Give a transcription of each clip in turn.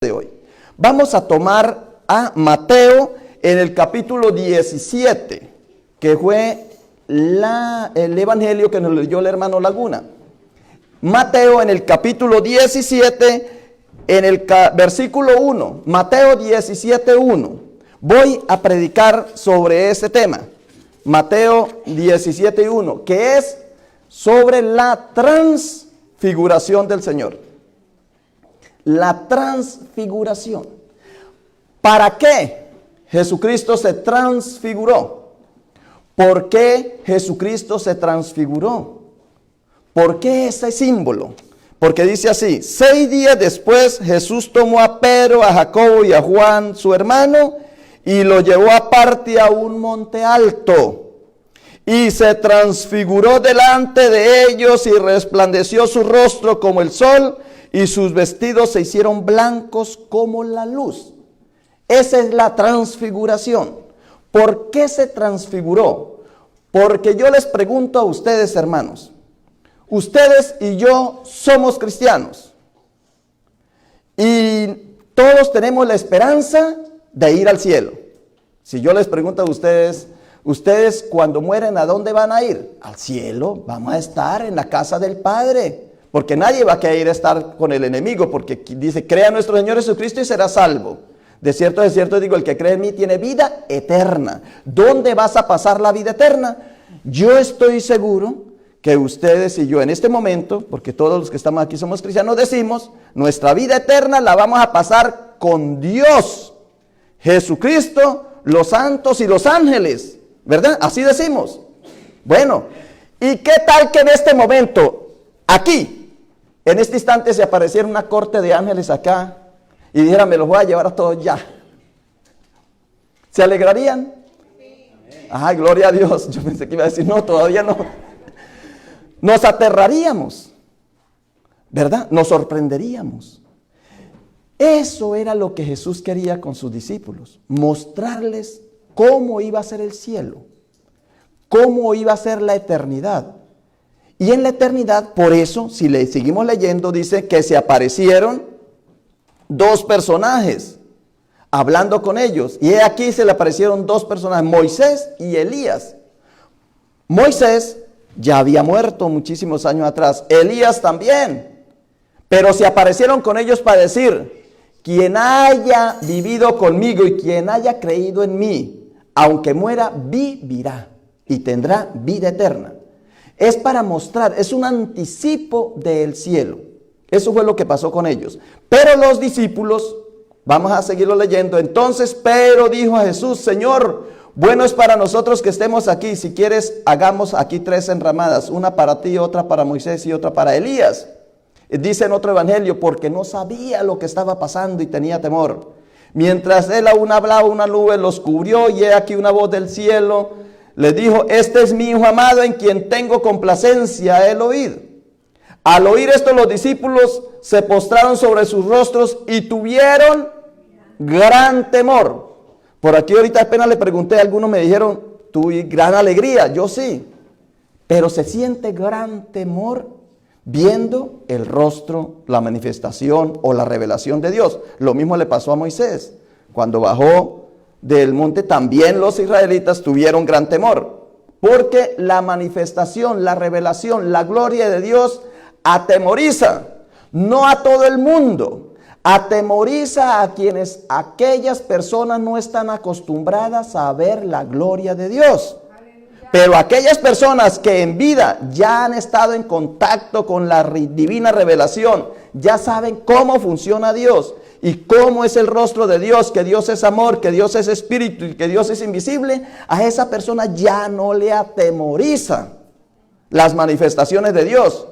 de hoy. Vamos a tomar a Mateo en el capítulo 17, que fue el evangelio que nos leyó el hermano Laguna. Mateo en el capítulo 17, en el versículo 1, Mateo 17, 1. Voy a predicar sobre ese tema. Mateo 17, 1, que es sobre la transfiguración del Señor. La transfiguración. ¿Para qué Jesucristo se transfiguró? ¿Por qué Jesucristo se transfiguró? ¿Por qué ese símbolo? Porque dice así: 6 días después Jesús tomó a Pedro, a Jacobo y a Juan, su hermano, y lo llevó aparte a un monte alto. Y se transfiguró delante de ellos y resplandeció su rostro como el sol, y sus vestidos se hicieron blancos como la luz. Esa es la transfiguración. ¿Por qué se transfiguró? Porque yo les pregunto a ustedes, hermanos, ustedes y yo somos cristianos. Y todos tenemos la esperanza de ir al cielo. Si yo les pregunto a ustedes, ustedes cuando mueren, ¿a dónde van a ir? Al cielo. Vamos a estar en la casa del Padre. Porque nadie va a querer estar con el enemigo, porque dice: crea en nuestro Señor Jesucristo y será salvo. De cierto digo, el que cree en mí tiene vida eterna. ¿Dónde vas a pasar la vida eterna? Yo estoy seguro que ustedes y yo en este momento, porque todos los que estamos aquí somos cristianos, decimos: nuestra vida eterna la vamos a pasar con Dios, Jesucristo, los santos y los ángeles, ¿verdad? Así decimos. Bueno, ¿y qué tal que en este momento, aquí, en este instante, se apareciera una corte de ángeles acá y dijera: me los voy a llevar a todos ya? ¿Se alegrarían? Sí. Ay, gloria a Dios. Yo pensé que iba a decir: no, todavía no. Nos aterraríamos, ¿verdad? Nos sorprenderíamos. Eso era lo que Jesús quería con sus discípulos: mostrarles cómo iba a ser el cielo, cómo iba a ser la eternidad. Y en la eternidad, por eso, si le seguimos leyendo, dice que se aparecieron 2 personajes hablando con ellos. Y aquí se le aparecieron 2 personajes, Moisés y Elías. Moisés ya había muerto muchísimos años atrás, Elías también. Pero se aparecieron con ellos para decir: quien haya vivido conmigo y quien haya creído en mí, aunque muera, vivirá y tendrá vida eterna. Es para mostrar, es un anticipo del cielo. Eso fue lo que pasó con ellos. Pero los discípulos, vamos a seguirlo leyendo. Entonces Pedro dijo a Jesús: Señor, bueno es para nosotros que estemos aquí. Si quieres, hagamos aquí 3 enramadas, una para ti, otra para Moisés y otra para Elías. Dice en otro evangelio: porque no sabía lo que estaba pasando y tenía temor. Mientras él aún hablaba, una nube los cubrió, y he aquí una voz del cielo le dijo: este es mi Hijo amado, en quien tengo complacencia, el oíd. Al oír esto, los discípulos se postraron sobre sus rostros y tuvieron gran temor. Por aquí ahorita apenas le pregunté, algunos me dijeron: tuve gran alegría. Yo sí, pero se siente gran temor viendo el rostro, la manifestación o la revelación de Dios. Lo mismo le pasó a Moisés. Cuando bajó del monte, también los israelitas tuvieron gran temor, porque la manifestación, la revelación, la gloria de Dios atemoriza, no a todo el mundo, atemoriza a aquellas personas no están acostumbradas a ver la gloria de Dios. Pero aquellas personas que en vida ya han estado en contacto con la divina revelación, ya saben cómo funciona Dios y cómo es el rostro de Dios, que Dios es amor, que Dios es espíritu y que Dios es invisible, a esa persona ya no le atemoriza las manifestaciones de Dios.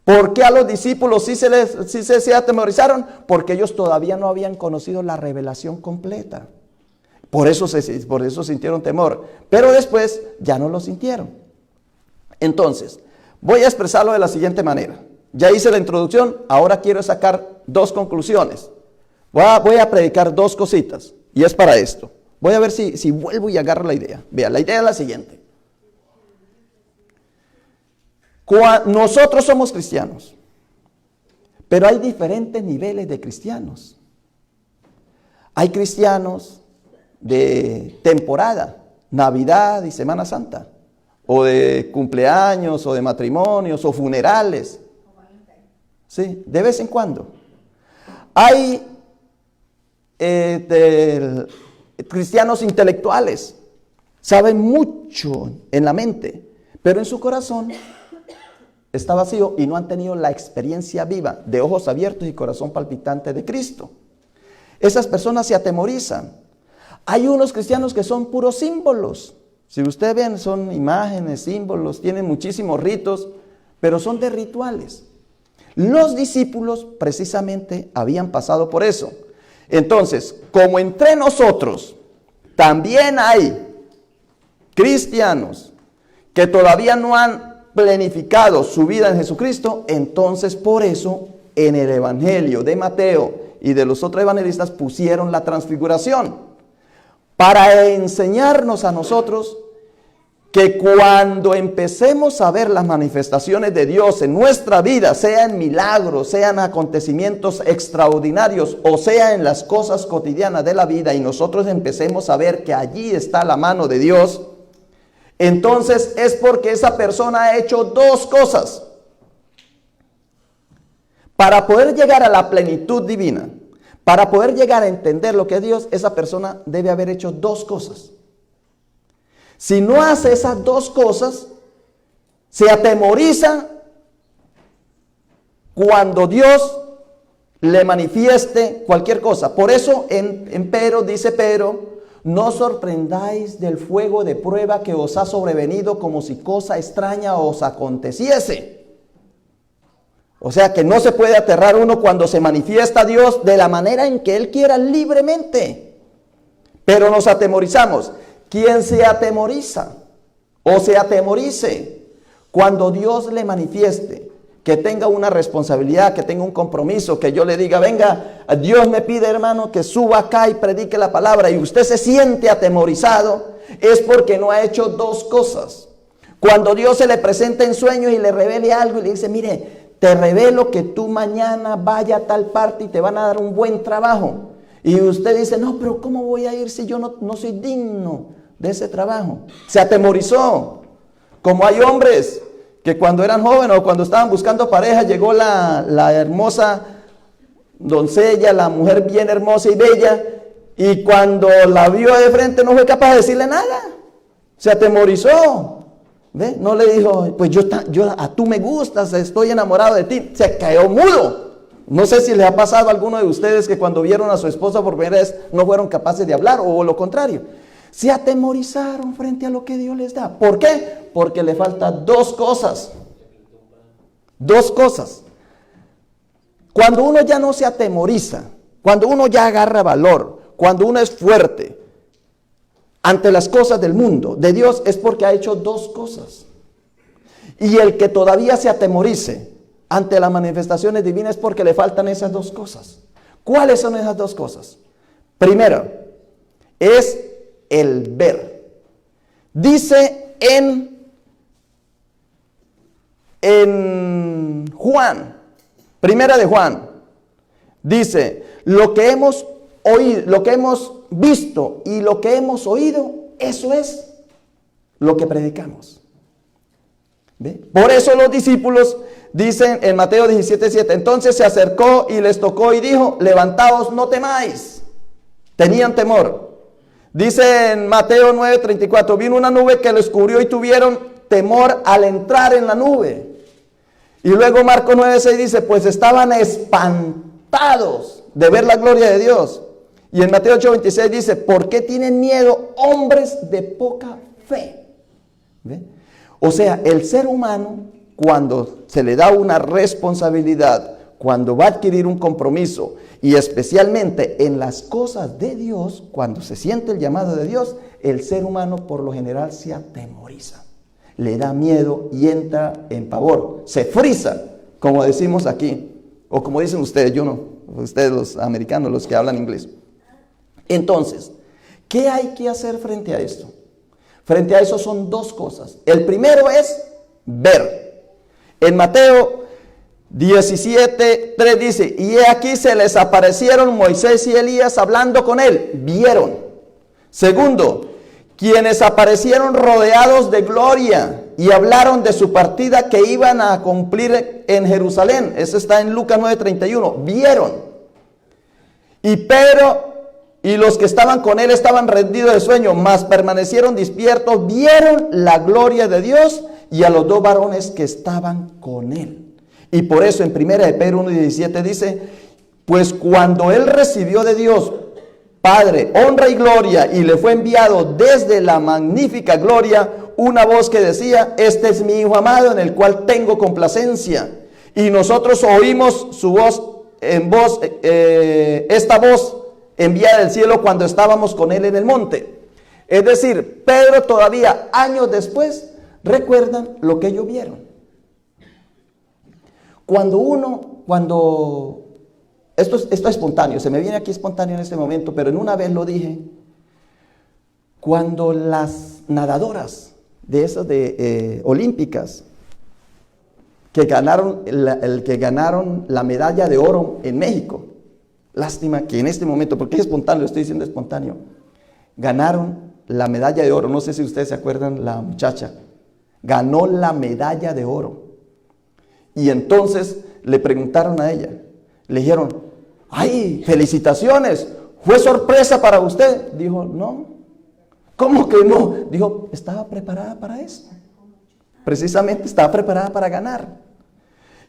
¿Por qué a los discípulos sí se atemorizaron? Porque ellos todavía no habían conocido la revelación completa. Por eso sintieron temor, pero después ya no lo sintieron. Entonces, voy a expresarlo de la siguiente manera. Ya hice la introducción, ahora quiero sacar 2 conclusiones. Voy a predicar 2 cositas, y es para esto. Voy a ver si vuelvo y agarro la idea. Vea, la idea es la siguiente. Nosotros somos cristianos, pero hay diferentes niveles de cristianos. Hay cristianos de temporada, Navidad y Semana Santa, o de cumpleaños, o de matrimonios, o funerales. Sí, de vez en cuando. Hay cristianos intelectuales, saben mucho en la mente, pero en su corazón está vacío y no han tenido la experiencia viva de ojos abiertos y corazón palpitante de Cristo. Esas personas se atemorizan. Hay unos cristianos que son puros símbolos. Si ustedes ven, son imágenes, símbolos, tienen muchísimos ritos, pero son de rituales. Los discípulos precisamente habían pasado por eso. Entonces, como entre nosotros también hay cristianos que todavía no han planificado su vida en Jesucristo, entonces por eso en el Evangelio de Mateo y de los otros evangelistas pusieron la transfiguración para enseñarnos a nosotros que cuando empecemos a ver las manifestaciones de Dios en nuestra vida, sea en milagros, sean acontecimientos extraordinarios o sea en las cosas cotidianas de la vida, y nosotros empecemos a ver que allí está la mano de Dios, entonces es porque esa persona ha hecho dos cosas. Para poder llegar a la plenitud divina, para poder llegar a entender lo que es Dios, esa persona debe haber hecho dos cosas. Si no hace esas dos cosas, se atemoriza cuando Dios le manifieste cualquier cosa. Por eso en Pedro, dice Pedro, no os sorprendáis del fuego de prueba que os ha sobrevenido como si cosa extraña os aconteciese. O sea que no se puede aterrar uno cuando se manifiesta Dios de la manera en que Él quiera libremente. Pero nos atemorizamos. ¿Quién se atemoriza o se atemorice cuando Dios le manifieste que tenga una responsabilidad, que tenga un compromiso, que yo le diga, venga, Dios me pide, hermano, que suba acá y predique la palabra, y usted se siente atemorizado? Es porque no ha hecho dos cosas. Cuando Dios se le presenta en sueños y le revele algo y le dice, mire, te revelo que tú mañana vaya a tal parte y te van a dar un buen trabajo. Y usted dice, no, pero ¿cómo voy a ir si yo no soy digno de ese trabajo? Se atemorizó. Como hay hombres que cuando eran jóvenes o cuando estaban buscando pareja, llegó la hermosa doncella, la mujer bien hermosa y bella, y cuando la vio de frente no fue capaz de decirle nada. Se atemorizó. ¿Ve? No le dijo, pues yo a tú me gustas, estoy enamorado de ti. Se quedó mudo. No sé si les ha pasado a alguno de ustedes que cuando vieron a su esposa por primera vez no fueron capaces de hablar, o lo contrario. Se atemorizaron frente a lo que Dios les da. ¿Por qué? Porque le faltan dos cosas. Dos cosas. Cuando uno ya no se atemoriza, cuando uno ya agarra valor, cuando uno es fuerte ante las cosas del mundo, de Dios, es porque ha hecho dos cosas. Y el que todavía se atemorice ante las manifestaciones divinas es porque le faltan esas dos cosas. ¿Cuáles son esas dos cosas? Primero, es el ver. Dice en Juan, primera de Juan, dice, lo que hemos oído, lo que hemos visto y lo que hemos oído, eso es lo que predicamos. ¿Ve? Por eso los discípulos dicen en Mateo 17:7, entonces se acercó y les tocó y dijo, levantaos, no temáis. Tenían temor. Dice en Mateo 9:34, vino una nube que los cubrió y tuvieron temor al entrar en la nube. Y luego Marcos 9:6 dice, pues estaban espantados de ver la gloria de Dios. Y en Mateo 8:26 dice, ¿por qué tienen miedo hombres de poca fe? ¿Ve? O sea, el ser humano, cuando se le da una responsabilidad, cuando va a adquirir un compromiso, y especialmente en las cosas de Dios, cuando se siente el llamado de Dios, el ser humano por lo general se atemoriza, le da miedo y entra en pavor, se frisa, como decimos aquí, o como dicen ustedes, yo no, ustedes los americanos, los que hablan inglés. Entonces, ¿qué hay que hacer frente a esto? Frente a eso son dos cosas. El primero es ver. En Mateo 17:3 dice, y he aquí se les aparecieron Moisés y Elías hablando con él. Vieron. Segundo, quienes aparecieron rodeados de gloria y hablaron de su partida que iban a cumplir en Jerusalén. Eso está en Lucas 9:31. Vieron. Y Pedro y los que estaban con él estaban rendidos de sueño, mas permanecieron despiertos, vieron la gloria de Dios y a los dos varones que estaban con él. Y por eso en 1 de Pedro 1:17 dice, pues cuando él recibió de Dios Padre honra y gloria y le fue enviado desde la magnífica gloria una voz que decía, este es mi Hijo amado en el cual tengo complacencia. Y nosotros oímos su voz esta voz enviada del cielo cuando estábamos con él en el monte. Es decir, Pedro todavía años después recuerdan lo que ellos vieron. Esto es espontáneo, se me viene aquí espontáneo en este momento, pero en una vez lo dije, cuando las nadadoras de esas olímpicas que ganaron la medalla de oro en México, lástima que en este momento, porque es espontáneo, estoy diciendo espontáneo, ganaron la medalla de oro. No sé si ustedes se acuerdan, la muchacha ganó la medalla de oro. Y entonces le preguntaron a ella, le dijeron, ¡ay, felicitaciones! ¿Fue sorpresa para usted? Dijo, no. ¿Cómo que no? Dijo, estaba preparada para eso. Precisamente estaba preparada para ganar.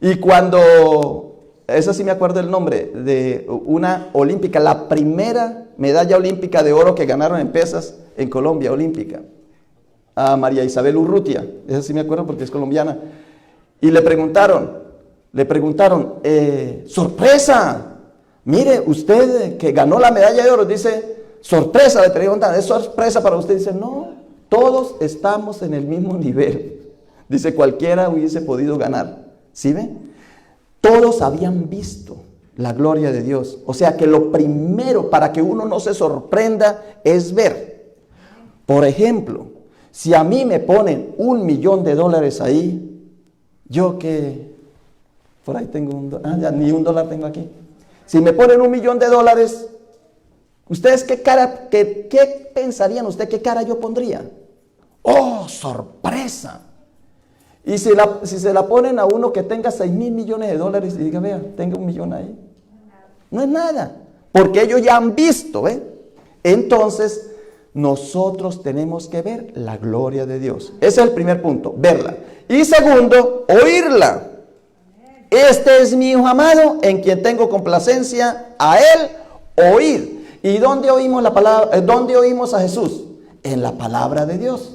Y cuando, eso sí me acuerdo el nombre, de una olímpica, la primera medalla olímpica de oro que ganaron en pesas en Colombia, olímpica, a María Isabel Urrutia, eso sí me acuerdo porque es colombiana. Y le preguntaron, sorpresa, mire, usted que ganó la medalla de oro, dice, sorpresa, le preguntan, ¿es sorpresa para usted? Dice, no, todos estamos en el mismo nivel. Dice, cualquiera hubiese podido ganar. ¿Sí ve? Todos habían visto la gloria de Dios. O sea que lo primero para que uno no se sorprenda es ver. Por ejemplo, si a mí me ponen $1.000.000 ahí, yo que por ahí tengo ya ni $1 tengo aquí. Si me ponen $1.000.000, ¿ustedes qué pensarían usted? ¿Qué cara yo pondría? ¡Oh, sorpresa! Y si se la ponen a uno que tenga $6.000.000.000 y diga, vea, tenga $1.000.000 ahí. No es nada, porque ellos ya han visto, ¿ve? Entonces, nosotros tenemos que ver la gloria de Dios. Ese es el primer punto, verla. Y segundo, oírla. Este es mi Hijo amado, en quien tengo complacencia, a él oír. ¿Y dónde oímos la palabra? ¿Dónde oímos a Jesús? En la palabra de Dios.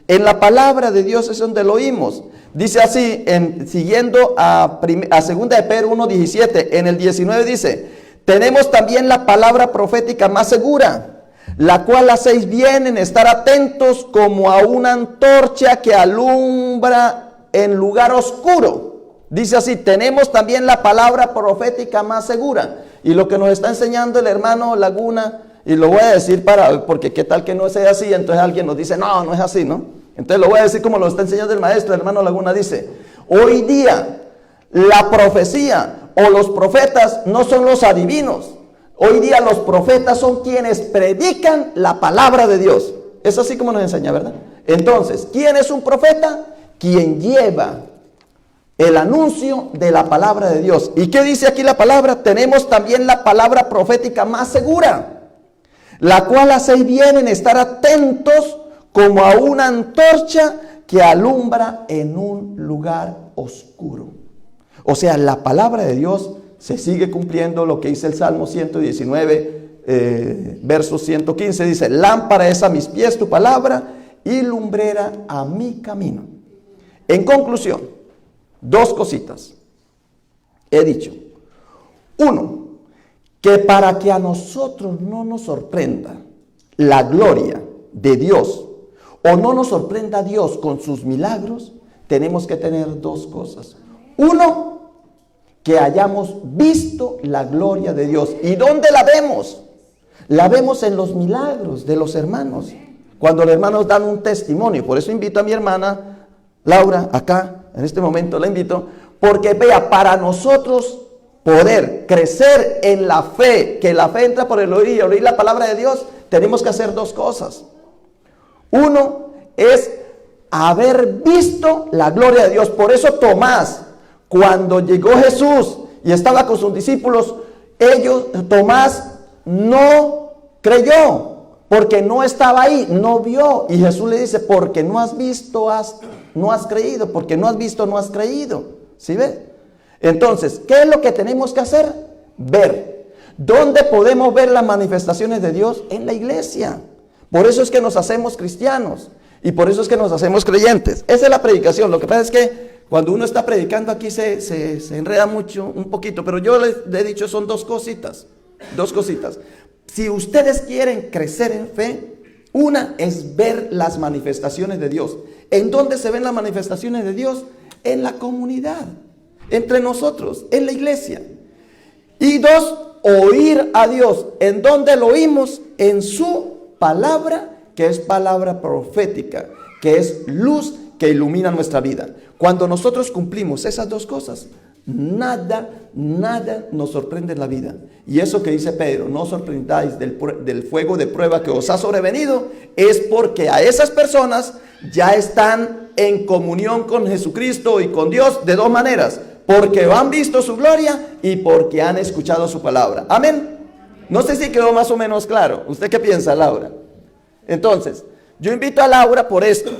En la palabra de Dios es donde lo oímos. Dice así, siguiendo a 2 de Pedro 1:17, en el 19 dice, tenemos también la palabra profética más segura, la cual hacéis bien en estar atentos como a una antorcha que alumbra en lugar oscuro. Dice así, tenemos también la palabra profética más segura. Y lo que nos está enseñando el hermano Laguna, y lo voy a decir porque qué tal que no sea así, entonces alguien nos dice, no es así, ¿no? Entonces lo voy a decir como lo está enseñando el maestro, el hermano Laguna dice, hoy día la profecía o los profetas no son los adivinos. Hoy día los profetas son quienes predican la palabra de Dios. Es así como nos enseña, ¿verdad? Entonces, ¿quién es un profeta? Quien lleva el anuncio de la palabra de Dios. ¿Y qué dice aquí la palabra? Tenemos también la palabra profética más segura, la cual hacéis bien en estar atentos como a una antorcha que alumbra en un lugar oscuro. O sea, la palabra de Dios se sigue cumpliendo. Lo que dice el Salmo 119, verso 115, dice, lámpara es a mis pies tu palabra y lumbrera a mi camino. En conclusión, dos cositas he dicho. Uno, que para que a nosotros no nos sorprenda la gloria de Dios o no nos sorprenda Dios con sus milagros, tenemos que tener dos cosas. Uno, que hayamos visto la gloria de Dios. ¿Y dónde la vemos? La vemos en los milagros de los hermanos. Cuando los hermanos dan un testimonio. Por eso invito a mi hermana Laura, acá, en este momento la invito, Porque vea, para nosotros poder crecer en la fe, que la fe entra por el oír y oír la palabra de Dios, tenemos que hacer dos cosas. Uno es haber visto la gloria de Dios. Por eso Tomás, cuando llegó Jesús y estaba con sus discípulos, Tomás no creyó, porque no estaba ahí, no vio. Y Jesús le dice, porque no has visto, no has creído, porque no has visto, no has creído. ¿Sí ve? Entonces, ¿qué es lo que tenemos que hacer? Ver. ¿Dónde podemos ver las manifestaciones de Dios? En la iglesia. Por eso es que nos hacemos cristianos y por eso es que nos hacemos creyentes. Esa es la predicación. Lo que pasa es que cuando uno está predicando aquí se enreda mucho, un poquito, pero yo les he dicho son dos cositas. Si ustedes quieren crecer en fe, una es ver las manifestaciones de Dios. ¿En dónde se ven las manifestaciones de Dios? En la comunidad, entre nosotros, en la iglesia. Y dos, oír a Dios. ¿En dónde lo oímos? En su palabra, que es palabra profética, que es luz que ilumina nuestra vida. Cuando nosotros cumplimos esas dos cosas, nada nos sorprende en la vida. Y eso que dice Pedro, no os sorprendáis del fuego de prueba que os ha sobrevenido, es porque a esas personas ya están en comunión con Jesucristo y con Dios de dos maneras: porque han visto su gloria y porque han escuchado su palabra. Amén. No sé si quedó más o menos claro. ¿Usted qué piensa, Laura? Entonces, yo invito a Laura por esto,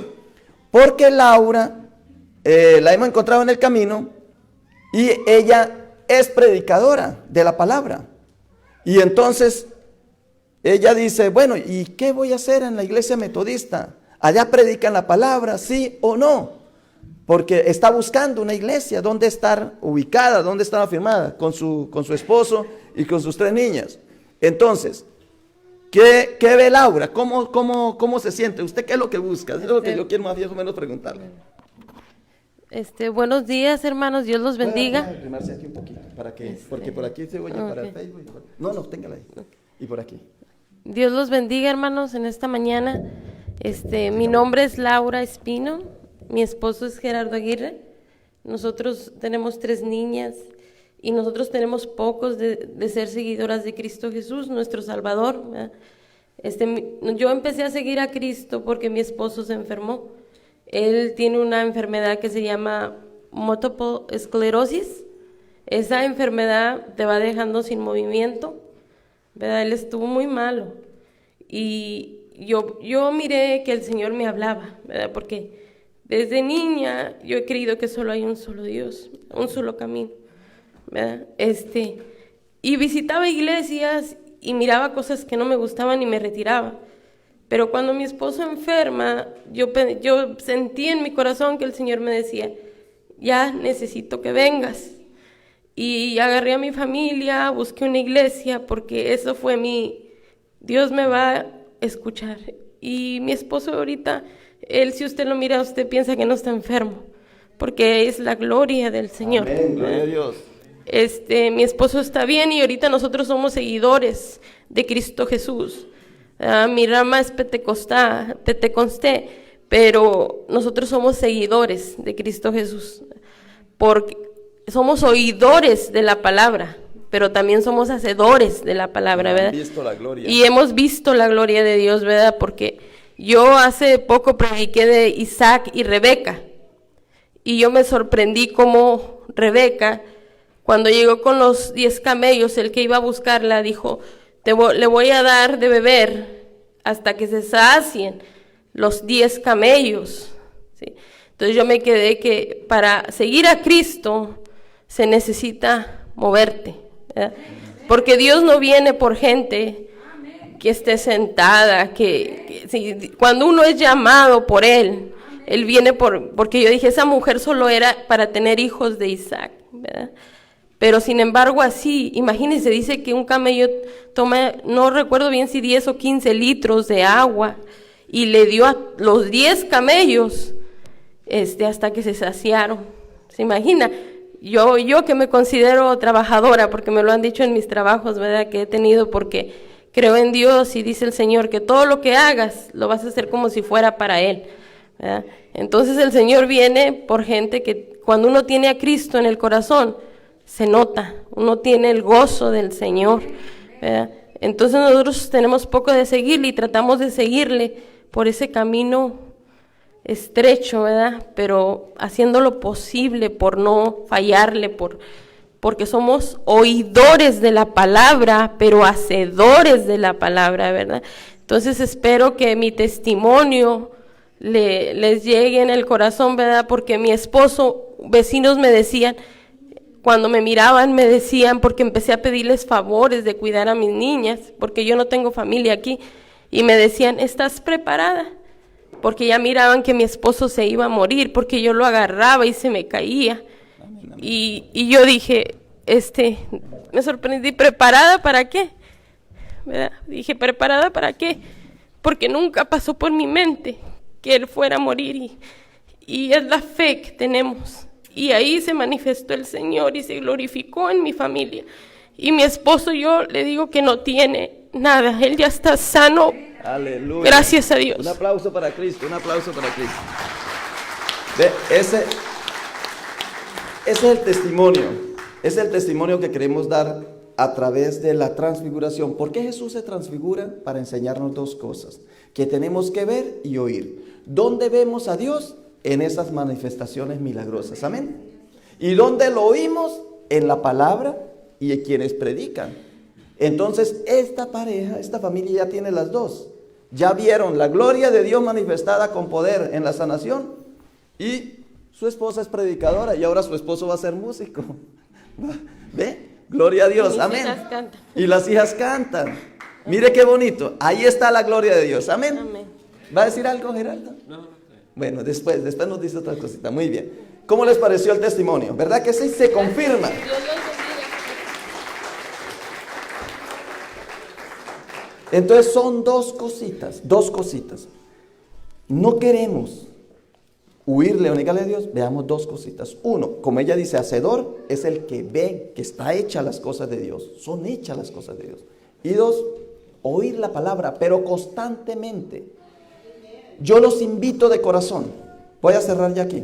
porque Laura la hemos encontrado en el camino y ella es predicadora de la palabra. Y entonces ella dice, bueno, ¿y qué voy a hacer en la iglesia metodista? ¿Allá predican la palabra, sí o no? Porque está buscando una iglesia donde estar ubicada, donde estar afirmada, con su esposo y con sus 3 niñas. Entonces, ¿qué ve Laura? ¿Cómo se siente? ¿Usted qué es lo que busca? Es lo que yo quiero más o menos preguntarle. Buenos días, hermanos, Dios los bendiga. Voy a arrimarse aquí un poquito, ¿para qué? Porque por aquí se oye para el Facebook. No, téngala ahí. Y por aquí. Dios los bendiga, hermanos, en esta mañana. Mi nombre es Laura Espino, mi esposo es Gerardo Aguirre. Nosotros tenemos 3 niñas y nosotros tenemos pocos de ser seguidoras de Cristo Jesús, nuestro Salvador. Yo empecé a seguir a Cristo porque mi esposo se enfermó. Él tiene una enfermedad que se llama multiple esclerosis. Esa enfermedad te va dejando sin movimiento, ¿verdad? Él estuvo muy malo. Y yo miré que el Señor me hablaba, ¿verdad? Porque desde niña yo he creído que solo hay un solo Dios, un solo camino, ¿verdad? Y visitaba iglesias y miraba cosas que no me gustaban y me retiraba. Pero cuando mi esposo enferma, yo sentí en mi corazón que el Señor me decía, ya necesito que vengas. Y agarré a mi familia, busqué una iglesia, porque eso fue Dios me va a escuchar. Y mi esposo ahorita, él, si usted lo mira, usted piensa que no está enfermo, porque es la gloria del Señor. Amén, gloria a Dios. Mi esposo está bien y ahorita nosotros somos seguidores de Cristo Jesús. Mi rama es pentecostés, pero nosotros somos seguidores de Cristo Jesús, porque somos oidores de la palabra, pero también somos hacedores de la palabra, ¿verdad? Visto la gloria. Y hemos visto la gloria de Dios, ¿verdad? Porque yo hace poco prediqué de Isaac y Rebeca, y yo me sorprendí como Rebeca, cuando llegó con los 10 camellos, el que iba a buscarla dijo, le voy a dar de beber hasta que se sacien los 10 camellos, ¿sí? Entonces yo me quedé que para seguir a Cristo se necesita moverte, ¿verdad? Porque Dios no viene por gente que esté sentada, cuando uno es llamado por Él, Él viene porque yo dije, esa mujer solo era para tener hijos de Isaac, ¿verdad? Pero sin embargo así, imagínense, dice que un camello toma, no recuerdo bien si 10 o 15 litros de agua, y le dio a los 10 camellos hasta que se saciaron. ¿Se imagina? Yo que me considero trabajadora, porque me lo han dicho en mis trabajos, ¿verdad? Que he tenido, porque creo en Dios y dice el Señor que todo lo que hagas lo vas a hacer como si fuera para Él, ¿verdad? Entonces el Señor viene por gente cuando uno tiene a Cristo en el corazón, se nota, uno tiene el gozo del Señor, ¿verdad? Entonces nosotros tenemos poco de seguirle y tratamos de seguirle por ese camino estrecho, ¿verdad? Pero haciendo lo posible por no fallarle, porque somos oidores de la palabra, pero hacedores de la palabra, ¿verdad? Entonces espero que mi testimonio les llegue en el corazón, ¿verdad? Porque mi esposo, vecinos me decían, cuando me miraban me decían, porque empecé a pedirles favores de cuidar a mis niñas, porque yo no tengo familia aquí, y me decían, ¿estás preparada? Porque ya miraban que mi esposo se iba a morir, porque yo lo agarraba y se me caía. Amén, amén. Y yo dije, me sorprendí, ¿preparada para qué? ¿Verdad? Dije, ¿preparada para qué? Porque nunca pasó por mi mente que él fuera a morir, y es la fe que tenemos. Y ahí se manifestó el Señor y se glorificó en mi familia. Y mi esposo, yo le digo que no tiene nada, él ya está sano. Aleluya. Gracias a Dios. Un aplauso para Cristo, un aplauso para Cristo. Ve, ese es el testimonio. Es el testimonio que queremos dar a través de la transfiguración. ¿Por qué Jesús se transfigura? Para enseñarnos dos cosas que tenemos que ver y oír. ¿Dónde vemos a Dios? En esas manifestaciones milagrosas. Amén. ¿Y dónde lo oímos? En la palabra y en quienes predican. Entonces esta pareja, esta familia ya tiene las dos. Ya vieron la gloria de Dios manifestada con poder en la sanación, y su esposa es predicadora y ahora su esposo va a ser músico. ¿Ve? Gloria a Dios. Amén. Y las hijas cantan. Mire qué bonito. Ahí está la gloria de Dios. Amén. Amén. ¿Va a decir algo, Gerardo? No. Bueno, después nos dice otra cosita. Muy bien. ¿Cómo les pareció el testimonio? ¿Verdad que sí? Se confirma. Entonces son dos cositas. No queremos huirle o negarle a Dios. Veamos dos cositas. Uno, como ella dice, hacedor es el que ve que está hecha las cosas de Dios. Son hechas las cosas de Dios. Y dos, oír la palabra, pero constantemente. Yo los invito de corazón. Voy a cerrar ya aquí.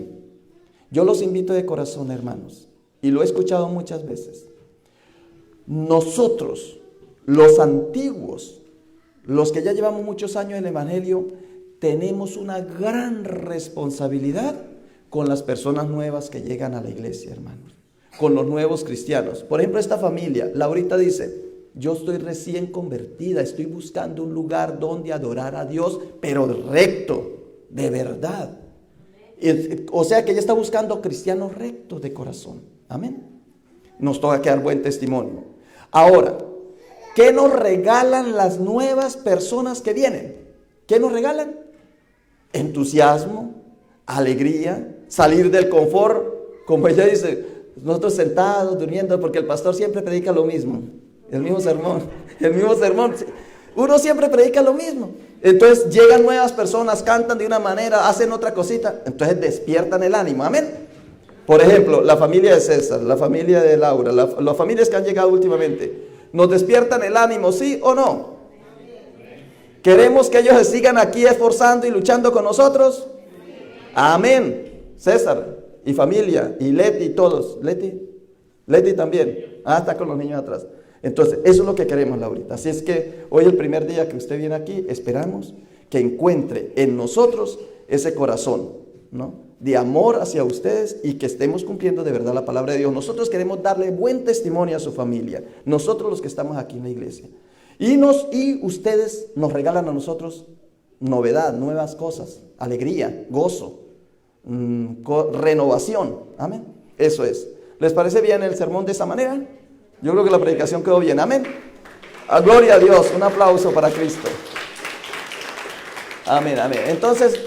Yo los invito de corazón, hermanos. Y lo he escuchado muchas veces. Nosotros, los antiguos, los que ya llevamos muchos años en el Evangelio, tenemos una gran responsabilidad con las personas nuevas que llegan a la iglesia, hermanos. Con los nuevos cristianos. Por ejemplo, esta familia, Laurita dice, yo estoy recién convertida, estoy buscando un lugar donde adorar a Dios, pero recto, de verdad. O sea que ella está buscando cristianos rectos de corazón. Amén. Nos toca que dar buen testimonio. Ahora, ¿qué nos regalan las nuevas personas que vienen? ¿Qué nos regalan? Entusiasmo, alegría, salir del confort. Como ella dice, nosotros sentados, durmiendo, porque el pastor siempre predica lo mismo. El mismo sermón. Uno siempre predica lo mismo. Entonces llegan nuevas personas, cantan de una manera, hacen otra cosita, entonces despiertan el ánimo. Amén. Por ejemplo, la familia de César, la familia de Laura, las familias que han llegado últimamente, ¿nos despiertan el ánimo, sí o no? ¿Queremos que ellos se sigan aquí esforzando y luchando con nosotros? Amén. César y familia, y Leti y todos. Leti también. Está con los niños atrás. Entonces, eso es lo que queremos, Laurita. Así es que hoy, el primer día que usted viene aquí, esperamos que encuentre en nosotros ese corazón, ¿no?, de amor hacia ustedes, y que estemos cumpliendo de verdad la palabra de Dios. Nosotros queremos darle buen testimonio a su familia, nosotros los que estamos aquí en la iglesia. Y ustedes nos regalan a nosotros novedad, nuevas cosas, alegría, gozo, renovación. Amén. Eso es. ¿Les parece bien el sermón de esa manera? Yo creo que la predicación quedó bien. Amén. Gloria a Dios. Un aplauso para Cristo. Amén, amén. Entonces,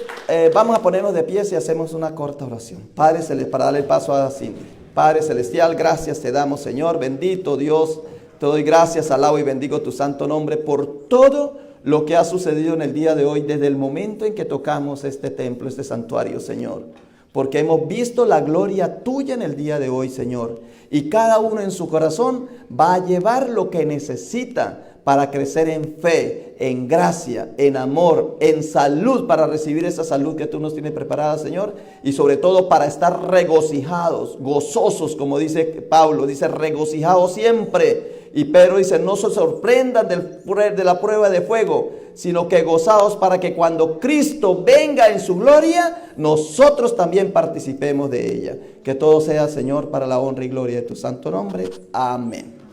vamos a ponernos de pie y hacemos una corta oración. Padre Celestial, para darle el paso a Cindy. Padre Celestial, gracias te damos, Señor. Bendito Dios, te doy gracias, alabo y bendigo tu santo nombre por todo lo que ha sucedido en el día de hoy, desde el momento en que tocamos este templo, este santuario, Señor. Porque hemos visto la gloria tuya en el día de hoy, Señor. Y cada uno en su corazón va a llevar lo que necesita para crecer en fe, en gracia, en amor, en salud, para recibir esa salud que tú nos tienes preparada, Señor, y sobre todo para estar regocijados, gozosos, como dice Pablo, dice regocijados siempre. Y Pedro dice, no se sorprendan de la prueba de fuego, sino que gozaos para que cuando Cristo venga en su gloria, nosotros también participemos de ella. Que todo sea, Señor, para la honra y gloria de tu santo nombre. Amén.